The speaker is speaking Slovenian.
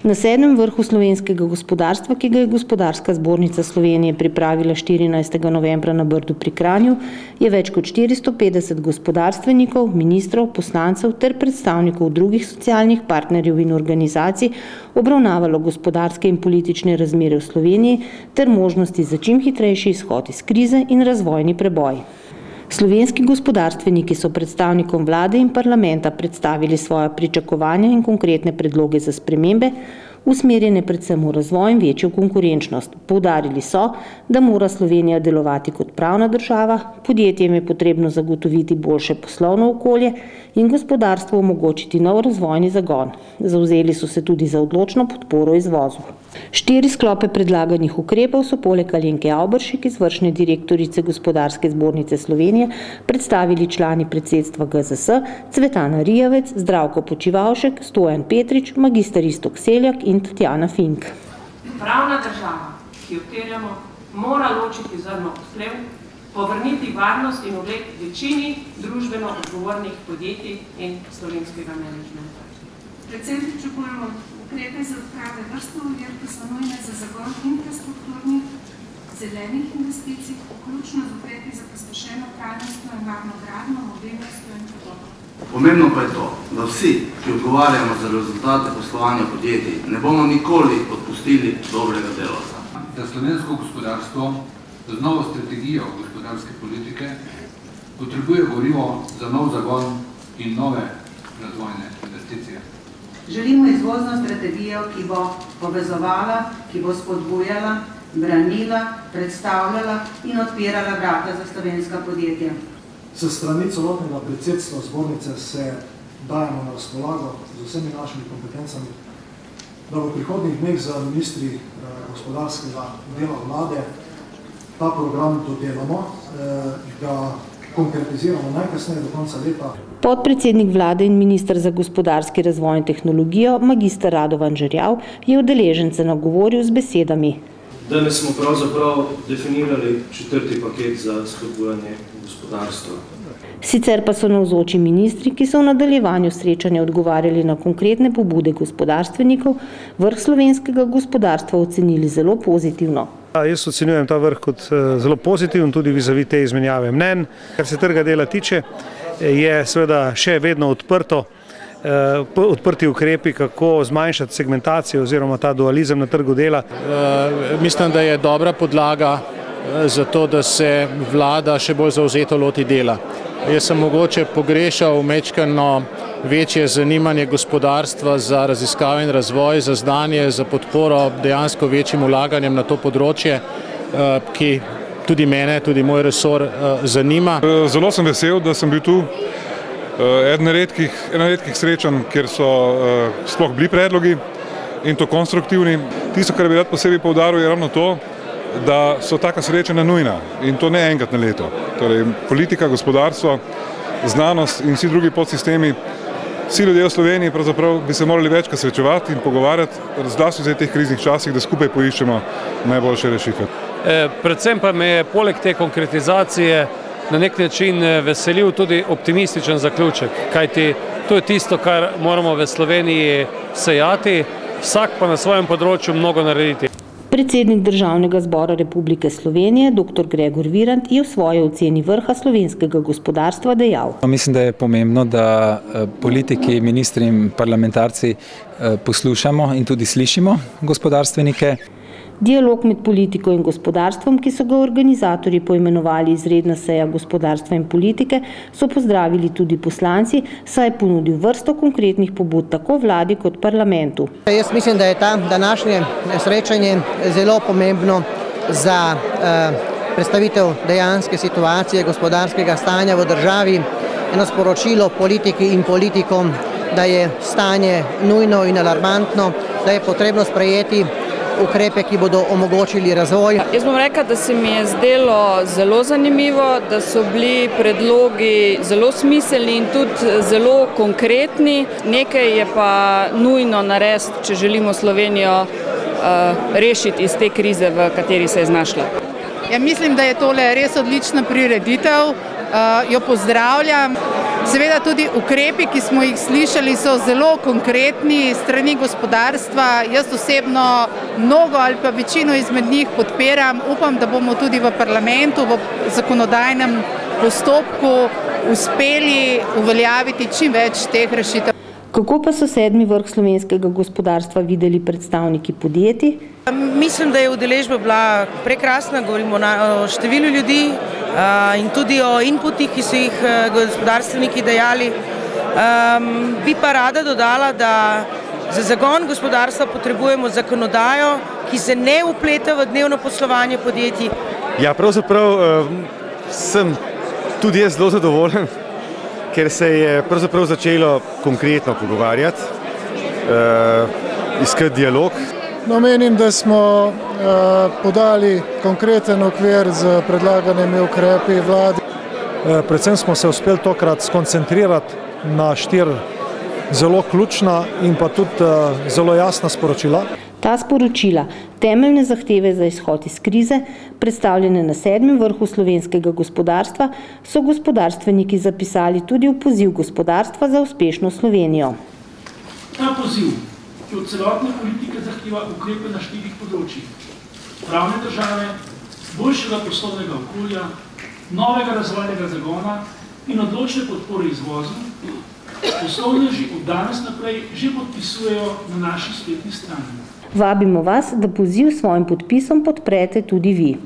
Na 7. vrhu slovenskega gospodarstva, ki ga je Gospodarska zbornica Slovenije pripravila 14. novembra na Brdu pri Kranju, je več kot 450 gospodarstvenikov, ministrov, poslancev ter predstavnikov drugih socialnih partnerjev in organizacij obravnavalo gospodarske in politične razmere v Sloveniji ter možnosti za čim hitrejši izhod iz krize in razvojni preboj. Slovenski gospodarstveniki so predstavnikom vlade in parlamenta predstavili svoja pričakovanja in konkretne predloge za spremembe, usmerjene predvsem v razvoj in večjo konkurenčnost. Poudarili so, da mora Slovenija delovati kot pravna država, podjetjem je potrebno zagotoviti boljše poslovno okolje in gospodarstvu omogočiti nov razvojni zagon. Zavzeli so se tudi za odločno podporo izvozu. 4 sklope predlaganih ukrepov so poleg Alenke Avberšek, izvršne direktorice Gospodarske zbornice Slovenije, predstavili člani predsedstva GZS, Cvetana Rijavec, Zdravko Počivalšek, Stojan Petrič, magister Iztok Seljak in Tatjana Fink. Pravna država, ki jo terjamo, mora ločiti zrno od plev, povrniti varnost in ugled večini družbeno odgovornih podjetij in slovenskega menedžmenta. Predvsem pričakujemo ukrepe za odprave vrste ovir, ki so nujne za zagon infrastrukturnih zelenih investicij, vključno z ukrepi za pospešeno trajnostno in varno gradnjo, mobilnostjo in podobno. Pomembno pa je to, da vsi, ki odgovarjamo za rezultate poslovanja podjetij, ne bomo nikoli odpustili dobrega delavca. Da slovensko gospodarstvo z novo strategijo gospodarske politike potrebuje gorivo za nov zagon in nove razvojne investicije. Želimo izvozno strategijo, ki bo povezovala, ki bo spodbujala, branila, predstavljala in odpirala vrata za slovenska podjetja. S strani celotnega predsedstva zbornice se dajemo na razpolago z vsemi našimi kompetencami, da v prihodnjih dneh za ministri gospodarskega dela vlade ta program dodelamo, ga konkretiziramo najkasneje do konca leta. Podpredsednik vlade in minister za gospodarski razvoj in tehnologijo, magister Radovan Žerjav, je udeležence nagovoril z besedami. Danes smo pravzaprav definirali 4. paket za spodbujanje gospodarstva. Sicer pa so navzoči ministri, ki so v nadaljevanju srečanja odgovarjali na konkretne pobude gospodarstvenikov, vrh slovenskega gospodarstva ocenili zelo pozitivno. Jaz ocenjujem ta vrh kot zelo pozitiven, tudi vizavi te izmenjave mnenj. Kar se trga dela tiče, je seveda še vedno odprti ukrepi, kako zmanjšati segmentacijo oziroma ta dualizem na trgu dela. Mislim, da je dobra podlaga za to, da se vlada še bolj zavzeto loti dela. Jaz sem mogoče pogrešal majčkeno večje zanimanje gospodarstva za raziskave in razvoj, za znanje, za podporo dejansko večjim vlaganjem na to področje, ki tudi mene, tudi moj resor zanima. Zelo sem vesel, da sem bil tu. Ena redkih srečanj, kjer so sploh bili predlogi in to konstruktivni. Tisto, kar bi rad posebej poudaril, je ravno to, da so taka srečanja nujna in to ne enkrat na leto. Torej, politika, gospodarstvo, znanost in vsi drugi podsistemi, vsi ljudje v Sloveniji pravzaprav bi se morali večkrat srečevati in pogovarjati, zlasti v teh kriznih časih, da skupaj poiščemo najboljše rešitve. Predvsem pa me je poleg te konkretizacije na nek način veselil tudi optimističen zaključek, kajti to je tisto, kar moramo v Sloveniji sejati, vsak pa na svojem področju mnogo narediti. Predsednik Državnega zbora Republike Slovenije, dr. Gregor Virant, je v svoji oceni vrha slovenskega gospodarstva dejal. Mislim, da je pomembno, da politiki, ministri in parlamentarci poslušamo in tudi slišimo gospodarstvenike. Dialog med politiko in gospodarstvom, ki so ga organizatorji poimenovali izredna seja gospodarstva in politike, so pozdravili tudi poslanci, saj je ponudil vrsto konkretnih pobud tako vladi kot parlamentu. Jaz mislim, da je ta današnje srečanje zelo pomembno za predstavitev dejanske situacije gospodarskega stanja v državi, eno sporočilo politiki in politikom, da je stanje nujno in alarmantno, da je potrebno sprejeti ukrepe, ki bodo omogočili razvoj. Jaz bom rekla, da se mi je zdelo zelo zanimivo, da so bili predlogi zelo smiselni in tudi zelo konkretni. Nekaj je pa nujno narediti, če želimo Slovenijo rešiti iz te krize, v kateri se je znašla. Ja, mislim, da je tole res odlična prireditev. jo pozdravljam. Seveda tudi ukrepi, ki smo jih slišali, so zelo konkretni strani gospodarstva. Jaz osebno mnogo ali pa večino izmed njih podpiram. Upam, da bomo tudi v parlamentu, v zakonodajnem postopku uspeli uveljaviti čim več teh rešitev. Kako pa so 7. vrh slovenskega gospodarstva videli predstavniki podjetij? Mislim, da je udeležba bila prekrasna, govorimo o številu ljudi in tudi o inputih, ki so jih gospodarstveniki dajali. Bi pa rada dodala, da za zagon gospodarstva potrebujemo zakonodajo, ki se ne vpleta v dnevno poslovanje podjetij. Ja, pravzaprav sem tudi jaz zelo zadovoljen, ker se je pravzaprav začelo konkretno pogovarjati, iskati dialog. No, menim, da smo podali konkreten okvir z predlaganimi ukrepi vladi. Predvsem smo se uspeli tokrat skoncentrirati na 4 zelo ključna in pa tudi zelo jasna sporočila. Ta sporočila, temeljne zahteve za izhod iz krize, predstavljene na 7. vrhu slovenskega gospodarstva, so gospodarstveniki zapisali tudi v poziv gospodarstva za uspešno Slovenijo. Ta poziv, ki od celotne politike zahteva ukrepe na 4 področjih: pravne države, boljšega poslovnega okolja, novega razvojnega zagona in odločne podpore izvozu, poslovneži od danes naprej že podpisujejo na naši spletni strani. Vabimo vas, da poziv s svojim podpisom podprete tudi vi.